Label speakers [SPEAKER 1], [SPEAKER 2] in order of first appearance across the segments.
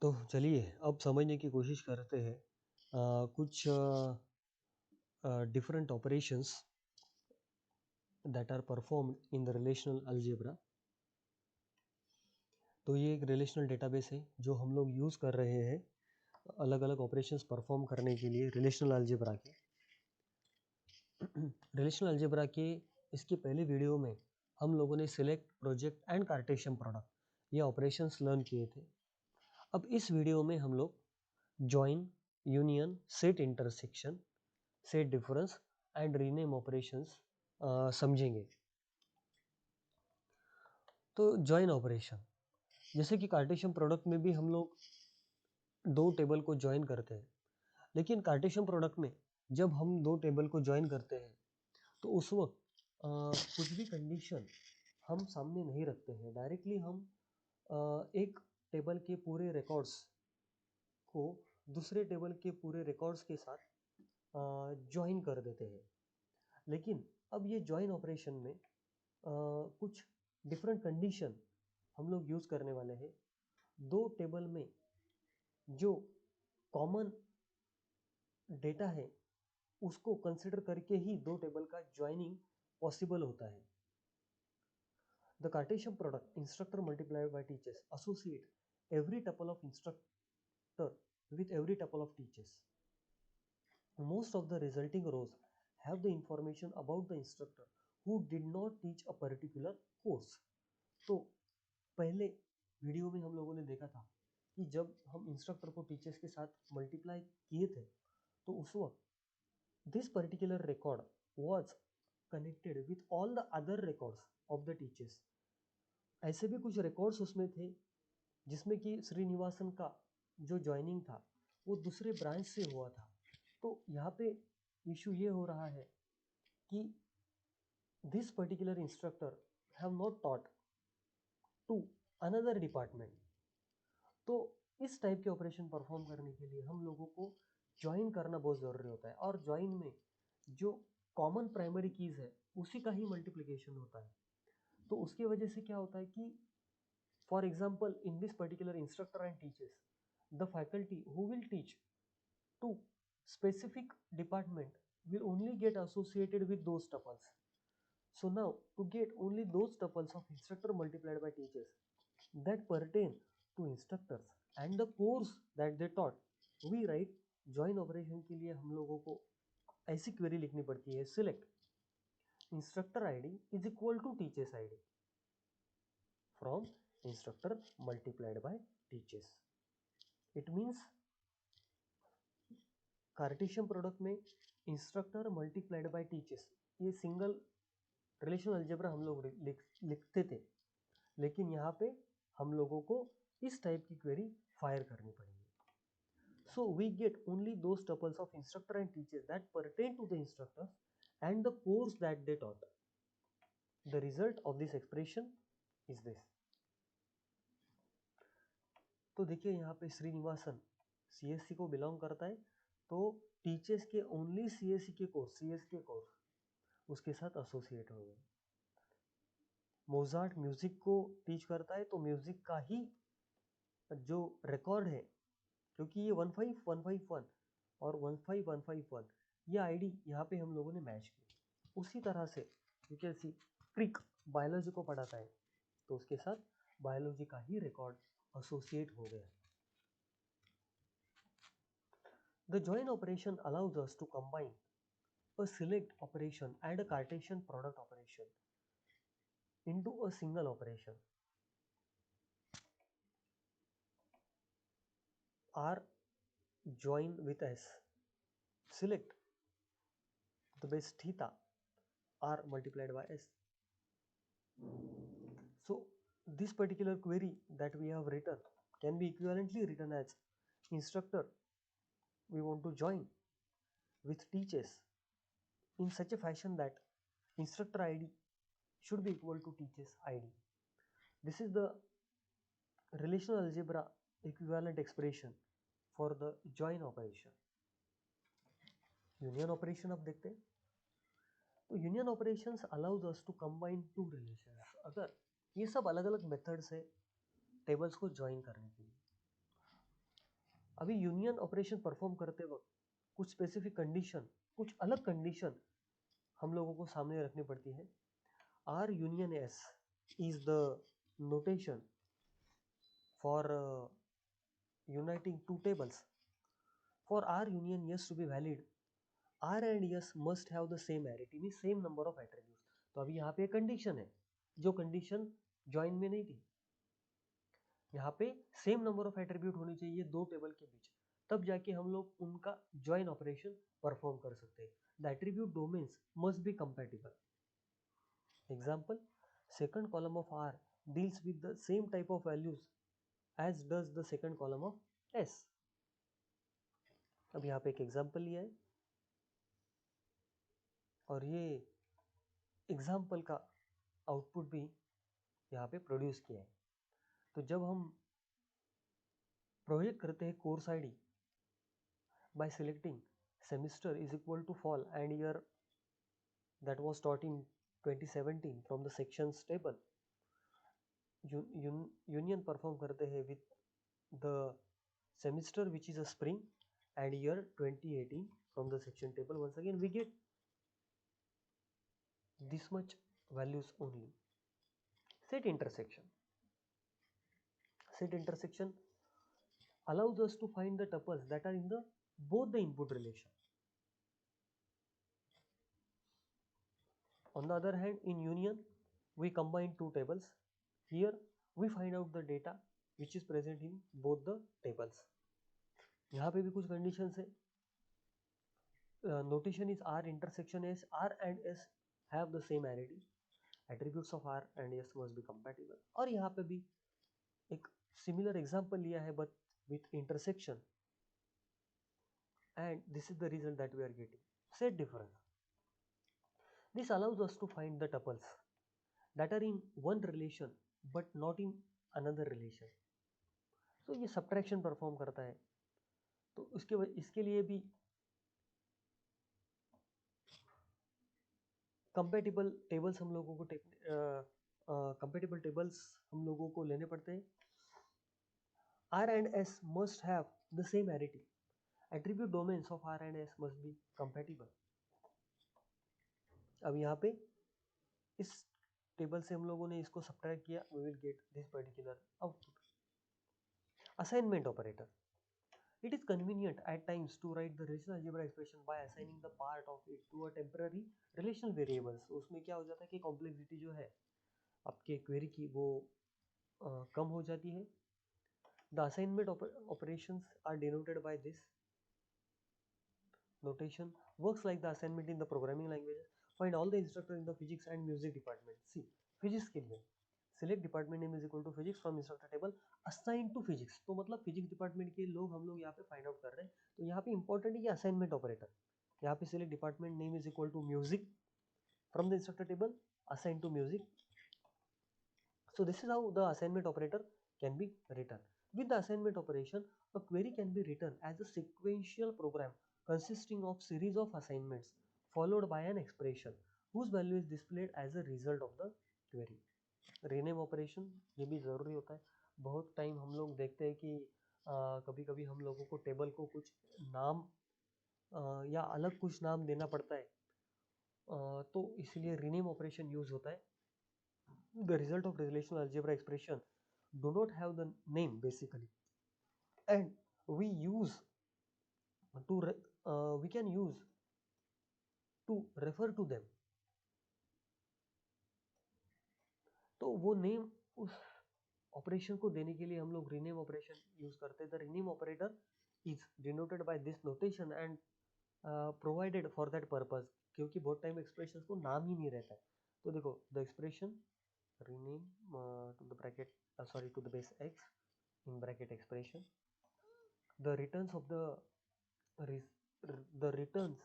[SPEAKER 1] तो चलिए अब समझने की कोशिश करते हैं कुछ different operations that are performed in the relational algebra। तो ये एक रिलेशनल डेटाबेस है जो हम लोग यूज़ कर रहे हैं अलग अलग ऑपरेशंस परफॉर्म करने के लिए रिलेशनल अलजेब्रा के। रिलेशनल अलजेब्रा के इसके पहले वीडियो में हम लोगों ने select, project and Cartesian product ये ऑपरेशंस लर्न किए थे। अब इस वीडियो में हम लोग join, union, set intersection, set difference and rename operations समझेंगे। तो जॉइन ऑपरेशन, जैसे कि कार्टेशियन प्रोडक्ट में भी हम लोग दो टेबल को ज्वाइन करते हैं, लेकिन कार्टेशियन प्रोडक्ट में जब हम दो टेबल को ज्वाइन करते हैं तो उस वक्त कुछ भी कंडीशन हम सामने नहीं रखते हैं। डायरेक्टली हम एक टेबल के पूरे रिकॉर्ड्स को दूसरे टेबल के पूरे रिकॉर्ड्स के साथ ज्वाइन कर देते हैं। लेकिन अब ये ज्वाइन ऑपरेशन में कुछ डिफरेंट कंडीशन हम लोग यूज़ करने वाले हैं। दो टेबल में जो कॉमन डेटा है उसको कंसिडर करके ही दो टेबल का ज्वाइनिंग पॉसिबल होता है। The Cartesian product instructor multiplied by teachers associate every tuple of instructor with every tuple of teachers. Most of the resulting rows have the information about the instructor who did not teach a particular course. तो पहले video में हम लोगों ने देखा था कि जब हम इंस्ट्रक्टर को टीचर्स के साथ मल्टीप्लाई किए थे तो उस वक्त this particular record was connected with all the other records of the teachers. ऐसे भी कुछ रिकॉर्ड्स उसमें थे जिसमें कि श्रीनिवासन का जो ज्वाइनिंग था वो दूसरे ब्रांच से हुआ था। तो यहाँ पे इशू ये हो रहा है कि this particular instructor have not taught to another department. तो इस टाइप के ऑपरेशन परफॉर्म करने के लिए हम लोगों को ज्वाइन करना बहुत ज़रूरी होता है, और ज्वाइन में जो कॉमन प्राइमरी कीज़ है उसी का ही मल्टीप्लिकेशन होता है। तो उसकी वजह से क्या होता है कि for example in this particular instructor and teachers the faculty who will teach to specific department will only get associated with those tuples. So now to get only those tuples of instructor multiplied by teachers that pertain to instructors and the course that they taught, we write join operation के लिए हम लोगों को ऐसी query लिखनी पड़ती है, select instructor id is equal to teachers id from instructor multiplied by teachers. It means Cartesian product में इंस्ट्रक्टर मल्टीप्लाइड बाय टीचर्स ये सिंगल रिलेशनल अलजेब्रा हम लोग लिखते थे, लेकिन यहाँ पे हम लोगों को इस टाइप की क्वेरी फायर करनी पड़ेगी। So we get only those tuples of instructor and teachers that pertain to the instructors and the course that they taught. The result of this expression is this. तो देखिए यहाँ पे Srinivasan CSC को belong करता है, तो टीचर्स के only CSC के कोर्स उसके साथ एसोसिएट हो गए। मोजार्ट म्यूजिक को टीच करता है, तो म्यूजिक का ही जो रिकॉर्ड है, क्योंकि ये 15151 और 15151 ये आईडी यहाँ पे हम लोगों ने मैच की। उसी तरह से जैसे प्रिक बायोलॉजी को पढ़ाता है तो उसके साथ बायोलॉजी का ही रिकॉर्ड एसोसिएट हो गया। The join operation allows us to combine a select operation and a Cartesian product operation into a single operation. R join with S. Select the base theta R multiplied by S. So this particular query that we have written can be equivalently written as instructor we want to join with teachers in such a fashion that instructor ID should be equal to teachers ID. This is the relational algebra equivalent expression for the join operation. Union operation अब देखते हैं। तो union operations allows us to combine two relations. अगर ये सब अलग अलग methods है टेबल्स को ज्वाइन करने के लिए, अभी यूनियन ऑपरेशन परफॉर्म करते वक्त कुछ स्पेसिफिक कंडीशन, कुछ अलग कंडीशन हम लोगों को सामने रखनी पड़ती है. R union S is the notation for uniting two tables. For R union yes to be valid, R and yes must have the same arity, means same number of attributes. तो अभी यहाँ पे कंडीशन है, जो condition join में नहीं थी. यहाँ पे सेम नंबर ऑफ एट्रीब्यूट होनी चाहिए दो टेबल के बीच, तब जाके हम लोग उनका ज्वाइन ऑपरेशन परफॉर्म कर सकते हैं. The attribute domains must be compatible. Example, second column of R deals with the same type of values as does the second column of S. अब यहाँ पे एक एग्जाम्पल लिया है और ये एग्जाम्पल का आउटपुट भी यहाँ पे प्रोड्यूस किया है. तो जब हम प्रोजेक्ट करते हैं course ID by selecting semester is equal to fall and year that was taught in 2017 from the sections table, union perform करते हैं with the semester which is a spring and year 2018 from the section table. Once again we get this much values only. Set intersection allows us to find the tuples that are in the both the input relation. On the other hand, in union we combine two tables. Here we find out the data which is present in both the tables. यहाँ पे भी कुछ conditions है. Notation is R intersection S. R and S have the same arity. Attributes of R and S must be compatible. और यहाँ पे भी एक similar example लिया है but with intersection, and this is the result that we are getting. Set difference. This allows us to find the tuples that are in one relation but not in another relation. तो ये subtraction perform करता है. तो इसके लिए भी compatible tables हम लोगों को compatible tables हम लोगों को लेने पड़ते हैं. R and S must have the same arity. Attribute domains of R and S must be compatible. अब यहाँ पे इस टेबल से हम लोगों ने इसको सब्ट्रैक्ट किया, we will get this particular output. Assignment operator. It is convenient at times to write the relational algebra expression by assigning the part of it to a temporary relational variables. उसमें क्या हो जाता है कि complexity जो है आपके query की वो कम हो जाती है. The assignment operations are denoted by this notation. Works like the assignment in the programming languages. Find all the instructors in the physics and music department. See, physics के लिए select department name is equal to physics from instructor table assigned to physics. तो मतलब physics department के लोग हम लोग यहाँ पे find out कर रहे हैं. तो यहाँ पे important है कि assignment operator. यहाँ पे select department name is equal to music from the instructor table assigned to music. So this is how the assignment operator can be written. With the assignment operation, a query can be written as a sequential program consisting of series of assignments followed by an expression whose value is displayed as a result of the query. Rename operation ये भी ज़रूरी होता है. बहुत time हम लोग देखते हैं कि कभी कभी हम लोगों को टेबल को कुछ नाम या अलग कुछ नाम देना पड़ता है, तो इसलिए रीनेम ऑपरेशन यूज होता है. The result of relational algebra expression do not have the name basically, and we use to we can use to refer to them. तो वो नेम उस ऑपरेशन को देने के लिए हम लोग रीनेम ऑपरेशन यूज करते हैं. The rename operator is denoted by this notation and provided for that purpose, क्योंकि बहुत टाइम एक्सप्रेशन को नाम ही नहीं रहता है. तो देखो the expression rename to the bracket sorry to the base x in bracket expression, the returns of the returns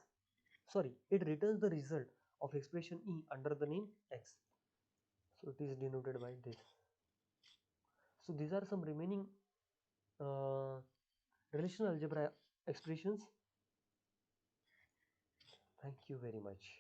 [SPEAKER 1] sorry it returns the result of expression e under the name x, so it is denoted by this. So these are some remaining relational algebra expressions. Thank you very much.